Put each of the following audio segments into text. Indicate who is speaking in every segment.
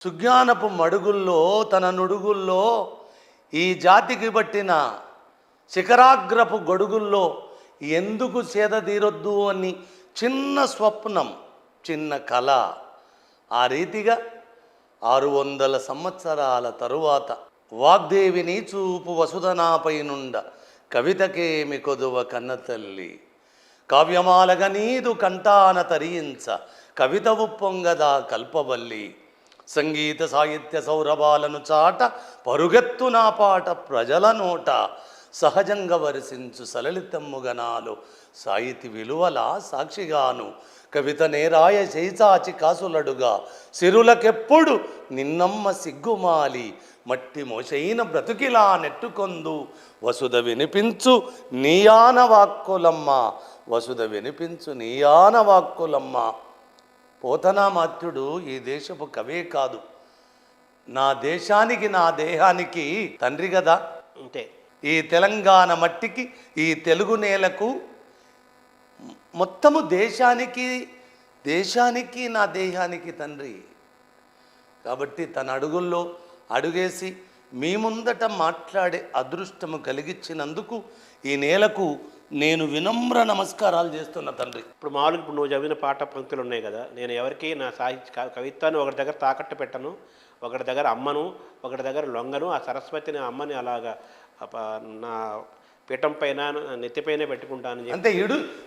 Speaker 1: సుజ్ఞానపు మడుగుల్లో తన నుడుగుల్లో ఈ జాతికి పట్టిన శిఖరాగ్రపు గొడుగుల్లో ఎందుకు సేదతీరొద్దు అని చిన్న స్వప్నం, చిన్న కళ. ఆ రీతిగా 600 సంవత్సరాల తరువాత వాగ్దేవిని చూపు వసుధనాపై నుండ కవితకేమి కొదువ కన్నతల్లి కావ్యమాలగ నీదు కంటాన తరించ కవిత ఉప్పొంగదా కల్పవల్లి సంగీత సాహిత్య సౌరభాలను చాట పరుగెత్తు నా పాట ప్రజల నోట సహజంగా వరిసించు సలలితమ్ముగనాలు సాహితీ విలువల సాక్షిగాను కవిత నేరాయ చేచాచి కాసులడుగా సిరులకెప్పుడు నిన్నమ్మ సిగ్గుమాలి మట్టి మోసైన బ్రతుకిలా నెట్టుకొందు వసుధ వినిపించు నీయాన వాక్కులమ్మ వసుధ వినిపించు నీయాన వాక్కులమ్మ. పోతనామాత్యుడు ఈ దేశపు కవే కాదు, నా దేశానికి నా దేహానికి తండ్రి కదా.
Speaker 2: అంతే.
Speaker 1: ఈ తెలంగాణ మట్టికి, ఈ తెలుగు నేలకు, మొత్తము దేశానికి నా దేహానికి తండ్రి. కాబట్టి తన అడుగుల్లో అడుగేసి మీ ముందట మాట్లాడే అదృష్టము కలిగించినందుకు ఈ నేలకు నేను వినమ్ర నమస్కారాలు చేస్తున్న తండ్రి.
Speaker 2: ఇప్పుడు మామూలుగా ఇప్పుడు నువ్వు చదివిన పాట పంక్తులు ఉన్నాయి కదా, నేను ఎవరికి నా సాహిత్య కవిత్వాన్ని ఒకటి దగ్గర తాకట్టు పెట్టను, ఒకటి దగ్గర అమ్మను, ఒకటి దగ్గర లొంగను. ఆ సరస్వతిని అమ్మని అలాగా నా పీఠం పైన నెత్తిపైన పెట్టుకుంటాను
Speaker 1: అంటే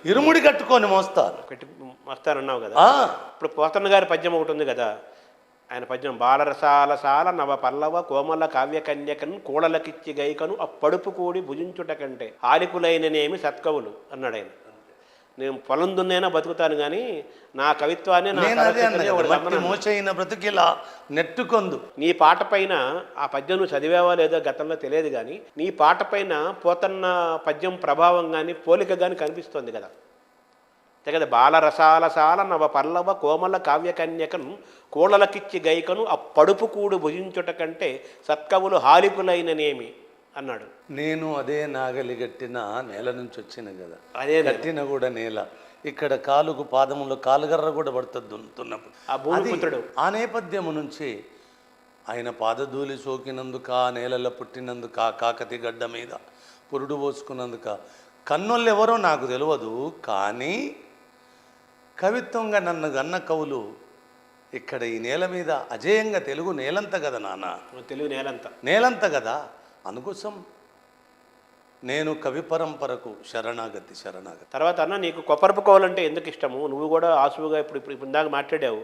Speaker 1: ఇరుముడి కట్టుకొని
Speaker 2: మోస్తానన్నావు కదా. ఇప్పుడు పోతన్న గారి పద్యం ఒకటి ఉంది కదా, ఆయన పద్యం బాలరసాల సాల నవ పల్లవ కోమల కావ్య కన్యకను కూడలకిచ్చి గైకను ఆ పడుపు కూడి భుజించుట కంటే ఆలికులైననేమి సత్కవులు అన్నాడు ఆయన. నేను పొలం దున్నైనా బతుకుతాను కానీ నా కవిత్వాన్ని
Speaker 1: బ్రతుకిలా నెట్టుకొందు.
Speaker 2: నీ పాట పైన ఆ పద్యం నువ్వు చదివేవా లేదో గతంలో తెలియదు కానీ నీ పాట పైన పోతన్న పద్యం ప్రభావం కానీ పోలిక కానీ కనిపిస్తోంది కదా. కదా బాలరసాల సాల నవ పల్లవ కోమల కావ్య కన్యకను కూడలకిచ్చి గైకను ఆ పడుపు కూడు భుజించుట కంటే సత్కవులు హాలికులైననేమి అన్నాడు.
Speaker 1: నేను అదే నాగలి గట్టిన నేల నుంచి వచ్చిన కదా, అదే గట్టిన కూడా నేల. ఇక్కడ కాలుకు పాదములో కాలుగర్ర కూడా పడుతుంది దున్నుతున్నప్పుడు.
Speaker 2: ఆ భూమిపుత్రుడు
Speaker 1: ఆ నేపథ్యము నుంచి ఆయన పాదధూళి సోకినందుక, నేలలో పుట్టినందుక, కాకతి గడ్డ మీద పురుడు పోసుకున్నందుక కన్నులు ఎవరో నాకు తెలియదు, కానీ కవిత్వంగా నన్ను గన్న కవులు ఇక్కడ ఈ నేల మీద అజేయంగా తెలుగు నేలంత కదా నాన్న,
Speaker 2: తెలుగు
Speaker 1: నేలంత కదా. అందుకోసం నేను కవి పరంపరకు శరణాగతి.
Speaker 2: తర్వాత అన్న నీకు కొప్పరపు కవులంటే ఎందుకు ఇష్టము? నువ్వు కూడా ఆసువుగా ఇప్పుడు ఇందాక మాట్లాడావు,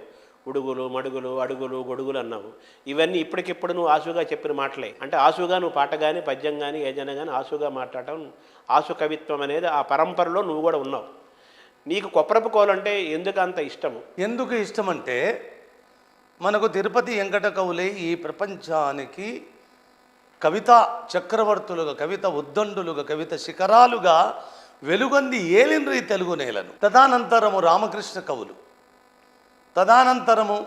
Speaker 2: ఉడుగులు మడుగులు అడుగులు గొడుగులు అన్నావు. ఇవన్నీ ఇప్పటికిప్పుడు నువ్వు ఆసుగా చెప్పిన మాటలే. అంటే ఆసుగా నువ్వు పాట కానీ పద్యం కానీ ఏదైనా కానీ ఆసుగా మాట్లాడటం, ఆసు కవిత్వం అనేది ఆ పరంపరలో నువ్వు కూడా ఉన్నావు. నీకు కొప్పరపు కవులంటే ఎందుకు అంత ఇష్టము?
Speaker 1: ఎందుకు ఇష్టం అంటే మనకు తిరుపతి వెంకట కవులే ఈ ప్రపంచానికి కవిత చక్రవర్తులుగా, కవిత ఉద్దండులుగా, కవిత శిఖరాలుగా వెలుగొంది ఏలిండ్రి తెలుగు నేలను. తదనంతరము రామకృష్ణ కవులు, తదనంతరము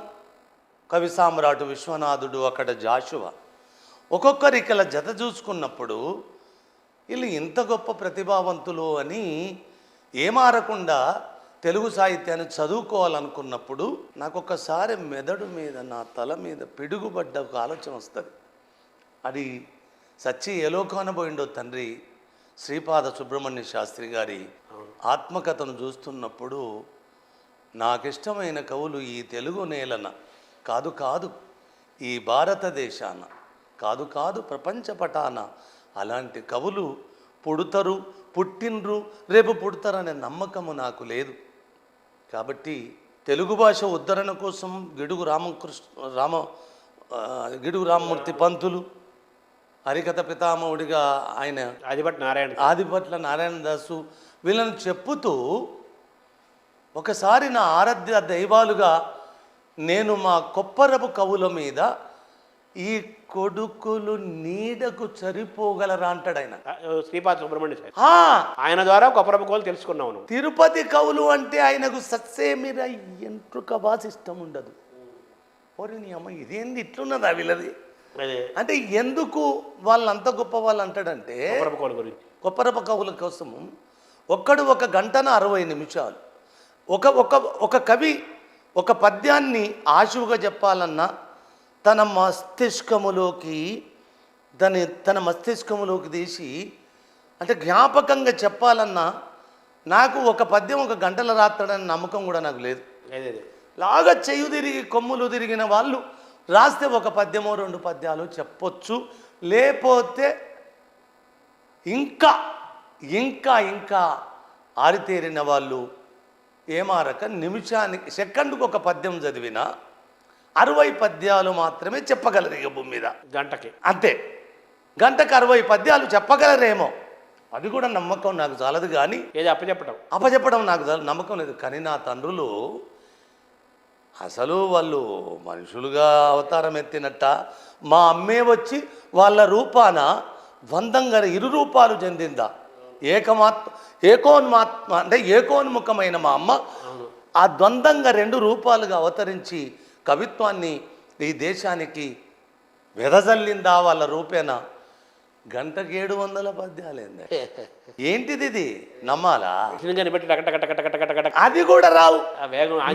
Speaker 1: కవి సామ్రాటు విశ్వనాథుడు, అక్కడ జాషువా. ఒక్కొక్కరు ఇక్కడ జత చూసుకున్నప్పుడు వీళ్ళు ఇంత గొప్ప ప్రతిభావంతులు అని ఏమారకుండా తెలుగు సాహిత్యాన్ని చదువుకోవాలనుకున్నప్పుడు నాకు ఒక్కసారి మెదడు మీద, నా తల మీద పిడుగుబడ్డ ఒక ఆలోచన వస్తుంది. అది సచ్చి ఎలోకానబోయిండో తండ్రి శ్రీపాద సుబ్రహ్మణ్య శాస్త్రి గారి ఆత్మకథను చూస్తున్నప్పుడు నాకిష్టమైన కవులు ఈ తెలుగు నేలన కాదు ఈ భారతదేశాన కాదు ప్రపంచ పటాన అలాంటి కవులు పుట్టిండ్రు, రేపు పుడతారనే నమ్మకము నాకు లేదు. కాబట్టి తెలుగు భాష ఉద్ధరణ కోసం గిడుగు రామమూర్తి పంతులు, హరికథ పితామహుడిగా ఆయన ఆదిభట్ల నారాయణ దాసు వీళ్ళని చెప్పుతూ ఒకసారి నా ఆరాధ్య దైవాలుగా నేను మా కొప్పరపు కవుల మీద ఈ కొడుకులు నీడకు సరిపోగలరా అంటాడు ఆయన,
Speaker 2: శ్రీపాద సుబ్రహ్మణ్య. ఆయన ద్వారా కొప్పరపు కవులు తెలుసుకున్నావు.
Speaker 1: తిరుపతి కవులు అంటే ఆయనకు సత్సేమిర ఎంట్రుక వాసిష్టం ఉండదు. పోరి నీ అమ్మ ఇదేంది ఇట్లున్నదా వీళ్ళది అంటే ఎందుకు వాళ్ళంత గొప్ప వాళ్ళు అంటాడంటే కొప్పరపు కవుల కోసము ఒక్కడు 1 గంటన 60 నిమిషాలు ఒక కవి ఒక పద్యాన్ని ఆశువుగా చెప్పాలన్నా తన మస్తిష్కములోకి తన మస్తిష్కములోకి తీసి అంటే జ్ఞాపకంగా చెప్పాలన్నా నాకు ఒక పద్యం ఒక గంటల రాస్తాడని నమ్మకం కూడా నాకు లేదు. లాగా చెయ్యి తిరిగి కొమ్ములు తిరిగిన వాళ్ళు రాస్తే ఒక పద్యమో 2 పద్యాలు చెప్పొచ్చు. లేకపోతే ఇంకా ఇంకా ఇంకా ఆరితేరిన వాళ్ళు ఏమారక నిమిషానికి సెకండ్కు ఒక పద్యం చదివినా 60 పద్యాలు మాత్రమే చెప్పగలరు ఇక భూమి మీద
Speaker 2: గంటకి.
Speaker 1: అంతే, గంటకు 60 పద్యాలు చెప్పగలరేమో, అది కూడా నమ్మకం నాకు చాలదు. కానీ
Speaker 2: ఏది
Speaker 1: అప్పచెప్పడం నాకు నమ్మకం లేదు. కానీ నా తండ్రులు అసలు వాళ్ళు మనుషులుగా అవతారం ఎత్తినట్ట మా అమ్మే వచ్చి వాళ్ళ రూపాన ద్వందంగా 2 రూపాలు చెందిందా. ఏకోన్మాత్మ అంటే ఏకోన్ముఖమైన మా అమ్మ ఆ ద్వందంగా 2 రూపాలుగా అవతరించి కవిత్వాన్ని ఈ దేశానికి వెదజల్లిందా వాళ్ళ రూపేణ. గంటకు 700 పద్యాలేంది, ఏంటిది ఇది నమ్మాలా? అది కూడా రావు.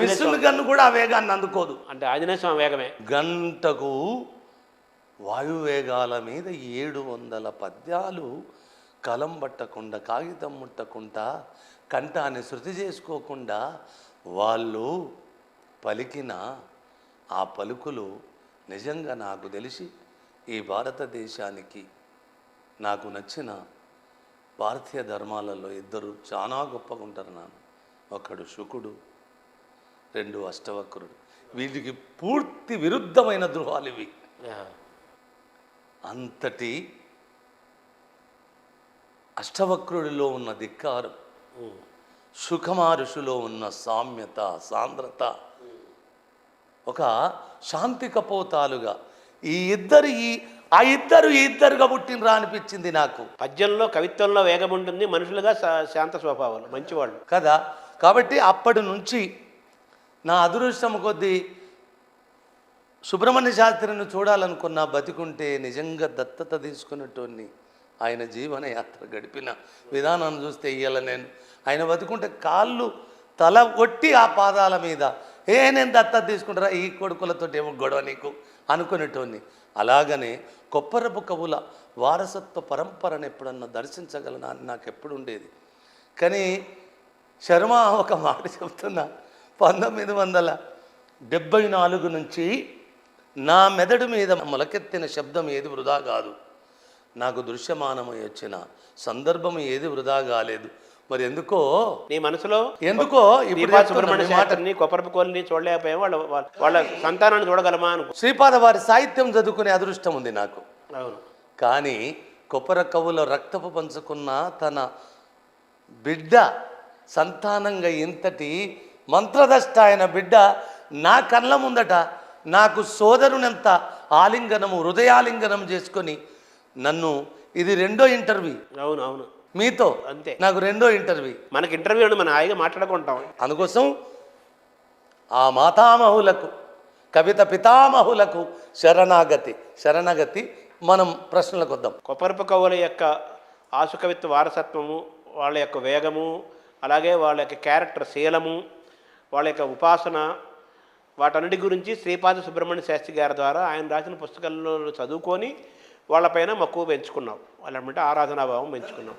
Speaker 1: మిస్సులు గన్ను కూడా ఆ వేగాన్ని అందుకోదు.
Speaker 2: అంటే ఆంజనేయ స్వామి వేగమే.
Speaker 1: గంటకు వాయువేగాల మీద 700 పద్యాలు కలం పట్టకుండా కాగితం ముట్టకుండా కంఠాన్ని శృతి చేసుకోకుండా వాళ్ళు పలికిన ఆ పలుకులు నిజంగా నాకు తెలిసి ఈ భారతదేశానికి నాకు నచ్చిన భారతీయ ధర్మాలలో 2 చాలా గొప్పగా ఉంటారు నాన్న. ఒకడు శుకుడు, 2 అష్టవక్రుడు. వీటికి పూర్తి విరుద్ధమైన ధృవాలు ఇవి. అంతటి అష్టవక్రుడిలో ఉన్న ధిక్కారం, శుకమహర్షిలో ఉన్న సామ్యత సాంద్రత, ఒక శాంతి కపోతాలుగా ఈ ఇద్దరుగా పుట్టినరా అనిపించింది నాకు.
Speaker 2: పద్యంలో కవిత్వంలో వేగం ఉంటుంది, మనుషులుగా శాంత స్వభావాలు మంచివాళ్ళు
Speaker 1: కదా. కాబట్టి అప్పటి నుంచి నా అదృష్టం కొద్దీ సుబ్రహ్మణ్య శాస్త్రిని చూడాలనుకున్న బతికుంటే నిజంగా దత్తత తీసుకున్నట్టుని ఆయన జీవన యాత్ర గడిపిన విధానాన్ని చూస్తే ఇయ్యాల ఆయన బతికుంటే కాళ్ళు తల ఒట్టి ఆ పాదాల మీద నేను దత్తత తీసుకుంటారా ఈ కొడుకులతో ఏమో గొడవ నీకు అనుకునేటోని. అలాగనే కొప్పరపు కవుల వారసత్వ పరంపరను ఎప్పుడన్నా దర్శించగలనా అని నాకు ఎప్పుడు ఉండేది. కానీ శర్మ ఒక మాట చెప్తున్నా, 1974 నుంచి నా మెదడు మీద మొలకెత్తిన శబ్దం ఏది వృధా కాదు, నాకు దృశ్యమానమై వచ్చిన సందర్భం ఏది వృధా కాలేదు. మరి ఎందుకో
Speaker 2: నీ మనసులో
Speaker 1: సుబ్రహ్మణ్య
Speaker 2: శాస్త్రిని కొప్పరపు కోల్ని చూడలేకపోయా, వాళ్ళ సంతానాన్ని చూడగలమా అనుకో.
Speaker 1: శ్రీపాద వారి సాహిత్యం చదువుకునే అదృష్టం ఉంది నాకు.
Speaker 2: అవును.
Speaker 1: కానీ కొప్పర కవుల రక్తపు పంచుకున్న తన బిడ్డ సంతానంగా ఇంతటి మంత్రదష్ట ఆయన బిడ్డ నా కళ్ళ ముందట నాకు సోదరునంత ఆలింగనము హృదయాలింగనం చేసుకొని నన్ను, ఇది 2వ ఇంటర్వ్యూ.
Speaker 2: అవును అవును,
Speaker 1: మీతో
Speaker 2: అంతే.
Speaker 1: నాకు 2వ ఇంటర్వ్యూ.
Speaker 2: మనకి ఇంటర్వ్యూ అంటే మనం హాయిగా మాట్లాడుకుంటాం.
Speaker 1: అందుకోసం ఆ మాతామహులకు కవిత పితామహులకు శరణాగతి. మనం ప్రశ్నలకు వద్దాం.
Speaker 2: కొప్పరపు కవుల యొక్క ఆశు కవిత్వ వారసత్వము, వాళ్ళ యొక్క వేగము, అలాగే వాళ్ళ యొక్క క్యారెక్టర్ శీలము, వాళ్ళ యొక్క ఉపాసన, వాటన్నిటి గురించి శ్రీపాద సుబ్రహ్మణ్య శాస్త్రి గారి ద్వారా ఆయన రాసిన పుస్తకాల్లో చదువుకొని వాళ్ళపైన మక్కువ పెంచుకున్నాం. వాళ్ళంటే ఆరాధనాభావం పెంచుకున్నాం.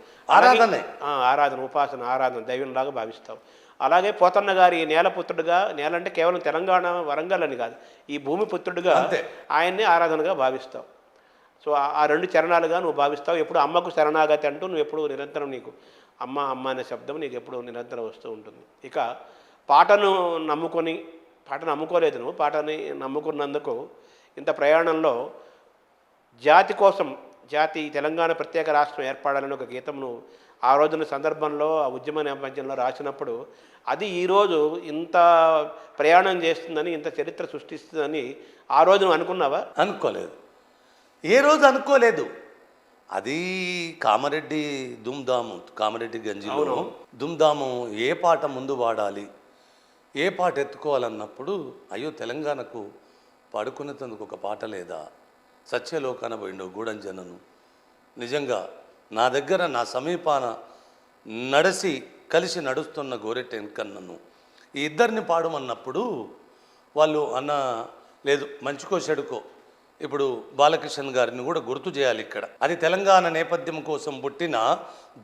Speaker 2: ఆరాధన, ఉపాసన, ఆరాధన దైవంలాగా భావిస్తాం. అలాగే పోతన్న గారి నేల పుత్రుడుగా, నేల అంటే కేవలం తెలంగాణ వరంగల్ అని కాదు, ఈ భూమి పుత్రుడుగా ఆయన్ని ఆరాధనగా భావిస్తావు. సో ఆ 2 చరణాలుగా నువ్వు భావిస్తావు. ఎప్పుడు అమ్మకు శరణాగతి అంటూ నువ్వు ఎప్పుడు నిరంతరం నీకు అమ్మ అనే శబ్దం నీకు ఎప్పుడు నిరంతరం వస్తూ ఉంటుంది. ఇక పాటను నమ్ముకోలేదు నువ్వు. పాటని నమ్ముకున్నందుకు ఇంత ప్రయాణంలో జాతి కోసం, తెలంగాణ ప్రత్యేక రాష్ట్రం ఏర్పడాలని ఒక గీతంను ఆ రోజున సందర్భంలో ఆ ఉద్యమ నేపథ్యంలో రాసినప్పుడు అది ఈరోజు ఇంత ప్రయాణం చేస్తుందని, ఇంత చరిత్ర సృష్టిస్తుందని ఆ రోజు నువ్వు అనుకున్నావా?
Speaker 1: అనుకోలేదు, ఏ రోజు అనుకోలేదు. అది కామారెడ్డి గంజిలో దుమ్దాము ఏ పాట ముందు వాడాలి, ఏ పాట ఎత్తుకోవాలన్నప్పుడు అయ్యో తెలంగాణకు పాడుకునేందుకు ఒక పాట లేదా, సత్యలోకాన పోయిండు గూడంజనను. నిజంగా నా దగ్గర నా సమీపాన కలిసి నడుస్తున్న గోరెట్ట వెంకన్నను ఈ 2 పాడమన్నప్పుడు వాళ్ళు అన్న లేదు మంచికో చెడుకో ఇప్పుడు బాలకృష్ణ గారిని కూడా గుర్తు చేయాలి ఇక్కడ. అది తెలంగాణ నేపథ్యం కోసం పుట్టిన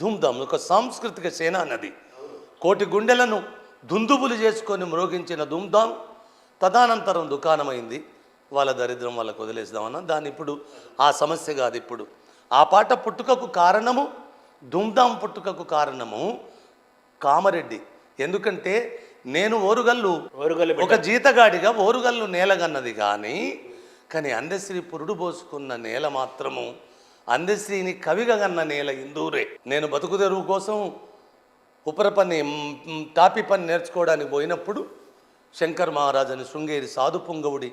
Speaker 1: ధూమ్ధామ్, ఒక సాంస్కృతిక సేన అన్నది. కోటి గుండెలను దుందుబులు చేసుకొని మ్రోగించిన ధూమ్ధామ్ తదనంతరం దుకాణమైంది. వాళ్ళ దరిద్రం వాళ్ళకు వదిలేద్దామన్నా, దాన్ని ఇప్పుడు ఆ సమస్య కాదు. ఇప్పుడు ఆ పాట పుట్టుకకు కారణము, ధూమ్ధామ్ పుట్టుకకు కారణము కామారెడ్డి. ఎందుకంటే నేను ఓరుగల్లు ఒక జీతగాడిగా ఓరుగల్లు నేలగన్నది కానీ అందశ్రీ పురుడు పోసుకున్న నేల మాత్రము అందశ్రీని కవిగా గన్న నేల ఇందూరే. నేను బతుకు తెరువు కోసం ఉపర పని టాపి పని నేర్చుకోవడానికి పోయినప్పుడు శంకర్ మహారాజని శృంగేరి సాధు పొంగవుడి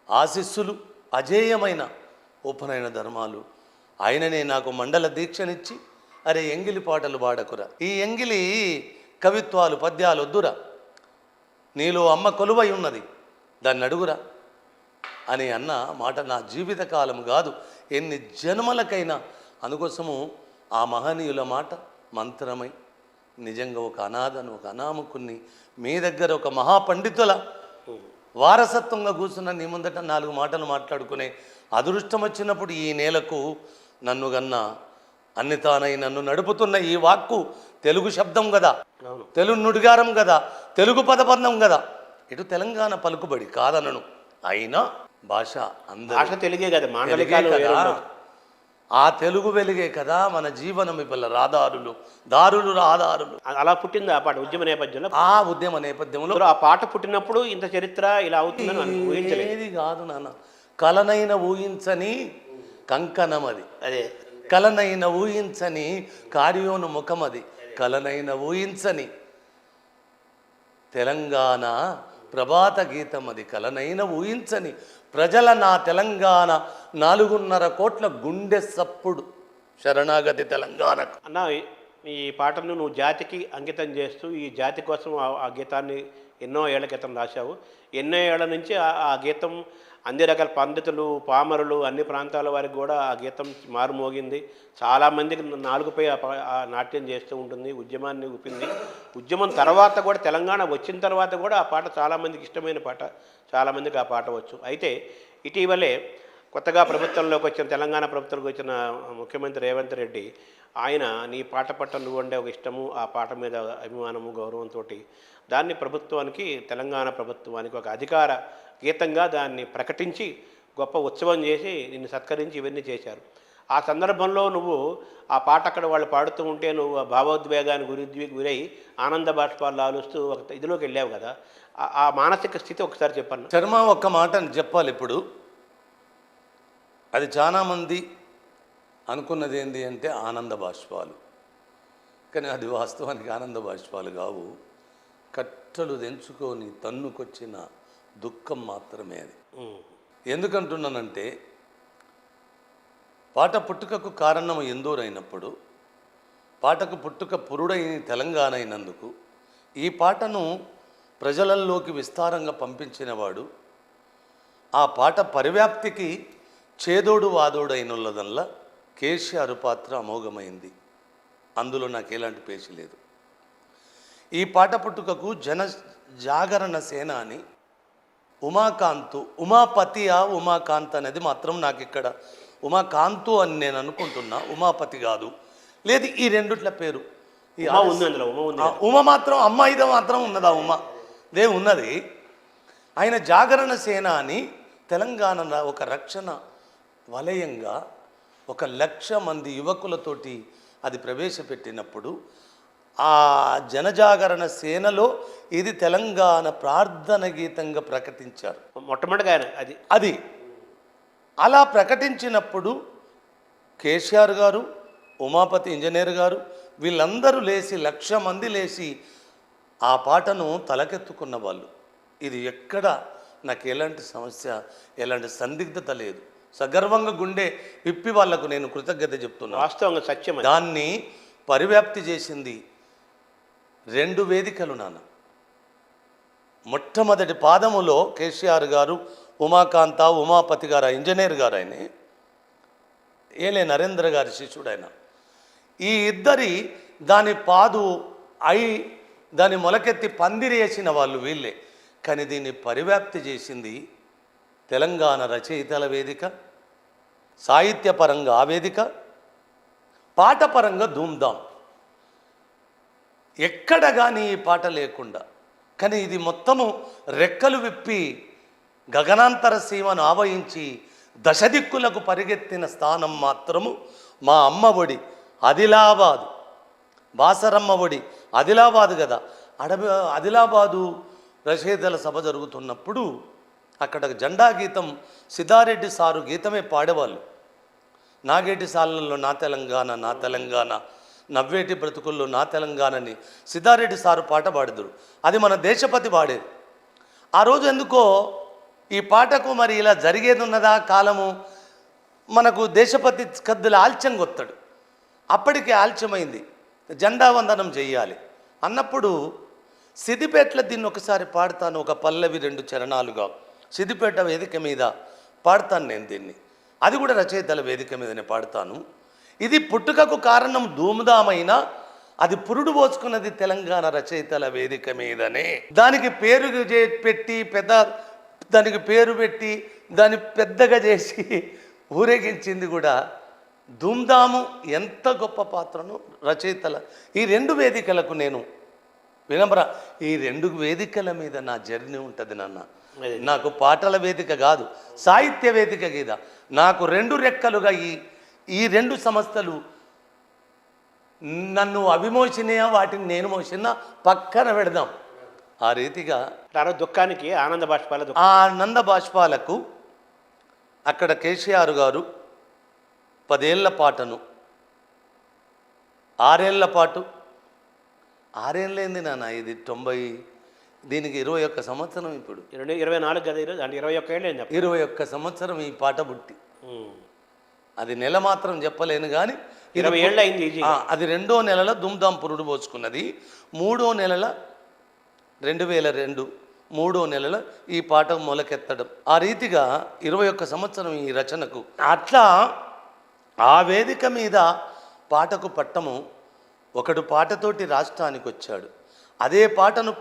Speaker 1: ఆశీస్సులు, అజేయమైన ఉపనయన ధర్మాలు, ఆయననే నాకు మండల దీక్షనిచ్చి, అరే ఎంగిలి పాటలు పాడకురా, ఈ ఎంగిలి కవిత్వాలు పద్యాలు వద్దురా, నీలో అమ్మ కొలువై ఉన్నది దాన్ని అడుగురా అని అన్న మాట నా జీవితకాలం కాదు, ఎన్ని జన్మలకైనా అందుకోసము ఆ మహనీయుల మాట మంత్రమై నిజంగా ఒక అనాథను, ఒక అనామకుని మీ దగ్గర ఒక మహాపండితుల వారసత్వంగా కూర్చున్న నీ ముందట 4 మాటలు మాట్లాడుకునే అదృష్టం వచ్చినప్పుడు ఈ నేలకు నన్ను గన్న అన్ని తానై నన్ను నడుపుతున్న ఈ వాక్కు తెలుగు శబ్దం కదా, తెలుగు నుడిగారం కదా, తెలుగు పదబంధం కదా. ఇటు తెలంగాణ పలుకుబడి కాదనను, అయినా భాష
Speaker 2: భాష తెలుగే కదా,
Speaker 1: ఆ తెలుగు వెలుగే కదా మన జీవనం. ఇప్పుడు రహదారులు
Speaker 2: అలా పుట్టింది ఆ పాట ఉద్యమ నేపథ్యంలో.
Speaker 1: ఆ ఉద్యమ నేపథ్యంలో
Speaker 2: ఆ పాట పుట్టినప్పుడు ఇంత చరిత్ర ఇలా అవుతుందని ఊహించలేదు.
Speaker 1: ఏది కాదు నాన్న, కలనైన ఊహించని కంకణం అది,
Speaker 2: అదే
Speaker 1: కలనైన ఊహించని కార్యోను ముఖం అది, కలనైన ఊహించని తెలంగాణ ప్రభాత గీతం అది, కలనైన ఊహించని ప్రజల నా తెలంగాణ 4.5 కోట్ల గుండె సప్పుడు శరణాగతి తెలంగాణకు.
Speaker 2: అన్న, ఈ పాటను నువ్వు జాతికి అంకితం చేస్తూ ఈ జాతి కోసం ఆ గీతాన్ని ఎన్నో ఏళ్ల క్రితం రాశావు. ఎన్నో ఏళ్ల నుంచి ఆ గీతం అన్ని రకాల పండితులు, పామరులు, అన్ని ప్రాంతాల వారికి కూడా ఆ గీతం మారుమోగింది. చాలామందికి నాలుగుపై ఆ నాట్యం చేస్తూ ఉంటుంది, ఉద్యమాన్ని ఊపింది. ఉద్యమం తర్వాత కూడా, తెలంగాణ వచ్చిన తర్వాత కూడా ఆ పాట చాలామందికి ఇష్టమైన పాట, చాలామందికి ఆ పాట వచ్చు. అయితే ఇటీవలే కొత్తగా ప్రభుత్వంలోకి వచ్చిన, తెలంగాణ ప్రభుత్వంలోకి వచ్చిన ముఖ్యమంత్రి రేవంత్ రెడ్డి, ఆయన నీ పాట పట్ల నువ్వండే ఒక ఇష్టము, ఆ పాట మీద అభిమానము, గౌరవంతో దాన్ని ప్రభుత్వానికి, తెలంగాణ ప్రభుత్వానికి ఒక అధికార గీతంగా దాన్ని ప్రకటించి గొప్ప ఉత్సవం చేసి నిన్ను సత్కరించి ఇవన్నీ చేశారు. ఆ సందర్భంలో నువ్వు ఆ పాట అక్కడ వాళ్ళు పాడుతూ ఉంటే నువ్వు ఆ భావోద్వేగానికి గురై ఆనంద బాష్పాలు ఆలుస్తూ ఒక ఇదిలోకి వెళ్ళావు కదా, ఆ మానసిక స్థితి ఒకసారి చెప్పాను.
Speaker 1: శర్మ ఒక్క మాట చెప్పాలి ఇప్పుడు. అది చాలామంది అనుకున్నది ఏంటి అంటే ఆనంద బాష్పాలు, కానీ అది వాస్తవానికి ఆనంద బాష్పాలు కావు. కట్టలు తెంచుకొని తన్నుకొచ్చిన దుఃఖం మాత్రమే అది. ఎందుకంటున్నానంటే పాట పుట్టుకకు కారణం ఎందూరైనప్పుడు, పాటకు పుట్టుక పురుడైన తెలంగాణ అయినందుకు ఈ పాటను ప్రజలలోకి విస్తారంగా పంపించినవాడు, ఆ పాట పరివ్యాప్తికి చేదోడు వాదోడు అయినోళ్ళదల్లా కేసీఆర్ పాత్ర అమోఘమైంది. అందులో నాకు ఎలాంటి పేచి లేదు. ఈ పాట పుట్టుకకు జన జాగరణ సేన అని ఉమాపతియా ఉమాకాంత్ అనేది మాత్రం నాకు ఇక్కడ ఉమాకాంతు అని నేను అనుకుంటున్నా, ఉమాపతి కాదు. లేదు, ఈ రెండుట్ల పేరు ఉమ మాత్రం, అమ్మాయిద మాత్రం ఉన్నదా ఉమ దే ఉన్నది. ఆయన జాగరణ సేన అని తెలంగాణ ఒక రక్షణ వలయంగా 1,00,000 మంది యువకులతోటి అది ప్రవేశపెట్టినప్పుడు ఆ జనజాగరణ సేనలో ఇది తెలంగాణ ప్రార్థన గీతంగా ప్రకటించారు
Speaker 2: మొట్టమొదటిగా. అది
Speaker 1: అలా ప్రకటించినప్పుడు కేసీఆర్ గారు, ఉమాపతి ఇంజనీర్ గారు వీళ్ళందరూ లేచి 1,00,000 మంది లేచి ఆ పాటను తలకెత్తుకున్న వాళ్ళు. ఇది ఎక్కడ నాకు ఎలాంటి సమస్య, ఎలాంటి సందిగ్ధత లేదు. సగర్వంగా గుండె విప్పి వాళ్లకు నేను కృతజ్ఞత చెప్తున్నా.
Speaker 2: వాస్తవంగా సత్యం.
Speaker 1: దాన్ని పరివ్యాప్తి చేసింది 2 వేదికలు నాన్న. మొట్టమొదటి పాదములో కేసీఆర్ గారు, ఉమాపతి గారు, ఇంజనీర్ గారు, ఆయన ఏలే నరేంద్ర గారి శిష్యుడు ఆయన. ఈ ఇద్దరి దాని పాదు అయి దాన్ని మొలకెత్తి పందిరేసిన వాళ్ళు వీళ్ళే. కానీ దీన్ని పరివ్యాప్తి చేసింది తెలంగాణ రచయితల వేదిక, సాహిత్యపరంగా ఆ వేదిక, పాటపరంగా ధూమ్ధాం. ఎక్కడ కానీ ఈ పాట లేకుండా, కానీ ఇది మొత్తము రెక్కలు విప్పి గగనాంతర సీమను ఆవహించి దశదిక్కులకు పరిగెత్తిన స్థానం మాత్రము మా అమ్మ ఒడి ఆదిలాబాద్. బాసరమ్మ ఒడి ఆదిలాబాద్ కదా. ఆదిలాబాదు రచయితల సభ జరుగుతున్నప్పుడు అక్కడ జెండా గీతం సిద్ధారెడ్డి సారు గీతమే పాడేవాళ్ళు. నాగేటి సాలల్లో నా తెలంగాణ నా తెలంగాణ, నవ్వేటి బ్రతుకుల్లో నా తెలంగాణని సిద్ధారెడ్డి సారు పాట పాడుదురు. అది మన దేశపతి పాడేది. ఆ రోజు ఎందుకో ఈ పాటకు మరి ఇలా జరిగేది ఉన్నదా కాలము, మనకు దేశపతి కద్దుల ఆల్చం కొత్తాడు. అప్పటికే ఆల్చమైంది, జెండా వందనం చెయ్యాలి అన్నప్పుడు సిద్దిపేటలో దీన్ని ఒకసారి పాడతాను, ఒక పల్లవి 2 చరణాలుగా సిద్దిపేట వేదిక మీద పాడతాను నేను దీన్ని. అది కూడా రచయితల వేదిక మీదనే పాడతాను. ఇది పుట్టుకకు కారణం ధూమ్ధామైన, అది పురుడు పోసుకున్నది తెలంగాణ రచయితల వేదిక మీదనే. దానికి పేరు పెట్టి దానికి పేరు పెట్టి దాన్ని పెద్దగా చేసి ఊరేగించింది కూడా ధూమ్ధాము. ఎంత గొప్ప పాత్రను రచయితల ఈ 2 వేదికలకు నేను వినమ్ర, ఈ 2 వేదికల మీద నా జర్నీ ఉంటుంది నాన్న. నాకు పాటల వేదిక కాదు, సాహిత్య వేదిక గీద. నాకు 2 రెక్కలుగా ఈ 2 సంస్థలు నన్ను అవిమోచినయా, వాటిని నేను మోసినా పక్కన పెడదాం. ఆ రీతిగా
Speaker 2: దుఃఖానికి ఆనంద బాష్పాల
Speaker 1: ఆ ఆనంద బాష్పాలకు అక్కడ కేసీఆర్ గారు 10 ఏళ్ల పాటను 6 ఏళ్ల పాటు, 6 ఏళ్ళైంది నాన్న, ఇది 90, దీనికి 21 సంవత్సరం. ఇప్పుడు
Speaker 2: 24 కదా ఈరోజు, అంటే 21 ఏళ్ళు.
Speaker 1: 21 సంవత్సరం ఈ పాట పుట్టి. అది నెల మాత్రం చెప్పలేను కానీ
Speaker 2: 20 ఏళ్ళు అయింది.
Speaker 1: అది 2వ నెలలో ధూమ్ధాం పురుడు పోసుకున్నది. 3వ నెలల 2002, 3వ నెలలో ఈ పాట మొలకెత్తడం. ఆ రీతిగా 21 సంవత్సరం ఈ రచనకు. అట్లా ఆ వేదిక మీద పాటకు పట్టము. ఒకడు పాటతోటి రాష్ట్రానికి వచ్చాడు. అదే పాటను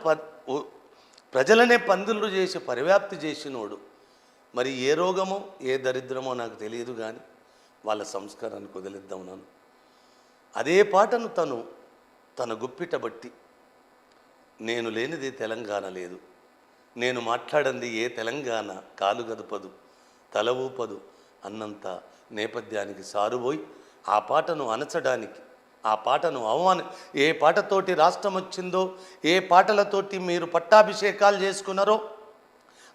Speaker 1: ప్రజలనే పందులు చేసి పరివ్యాప్తి చేసినోడు. మరి ఏ రోగమో ఏ దరిద్రమో నాకు తెలియదు, కానీ వాళ్ళ సంస్కారానికి వదిలిద్దాం నన్ను. అదే పాటను తన గుప్పిట బట్టి, నేను లేనిది తెలంగాణ లేదు, నేను మాట్లాడంది ఏ తెలంగాణ కాలు గదుపదు తల ఊపదు అన్నంత నేపథ్యానికి సారుపోయి ఆ పాటను అనచడానికి, ఆ పాటను ఏ పాటతోటి రాష్ట్రం వచ్చిందో, ఏ పాటలతోటి మీరు పట్టాభిషేకాలు చేసుకున్నారో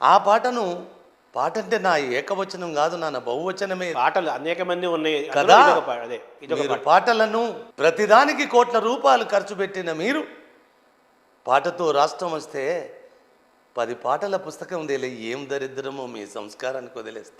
Speaker 1: ఆ పాటను, పాట అంటే నా ఏకవచనం కాదు నాన్న, బహువచనమే.
Speaker 2: పాటలు అనేక మంది ఉన్నాయి
Speaker 1: కదా. మీరు పాటలను ప్రతిదానికి కోట్ల రూపాయలు ఖర్చు పెట్టిన మీరు పాటతో రాష్ట్రం వస్తే 10 పాటల పుస్తకం వదిలే ఏం దరిద్రమో మీ సంస్కారానికి వదిలేస్తా.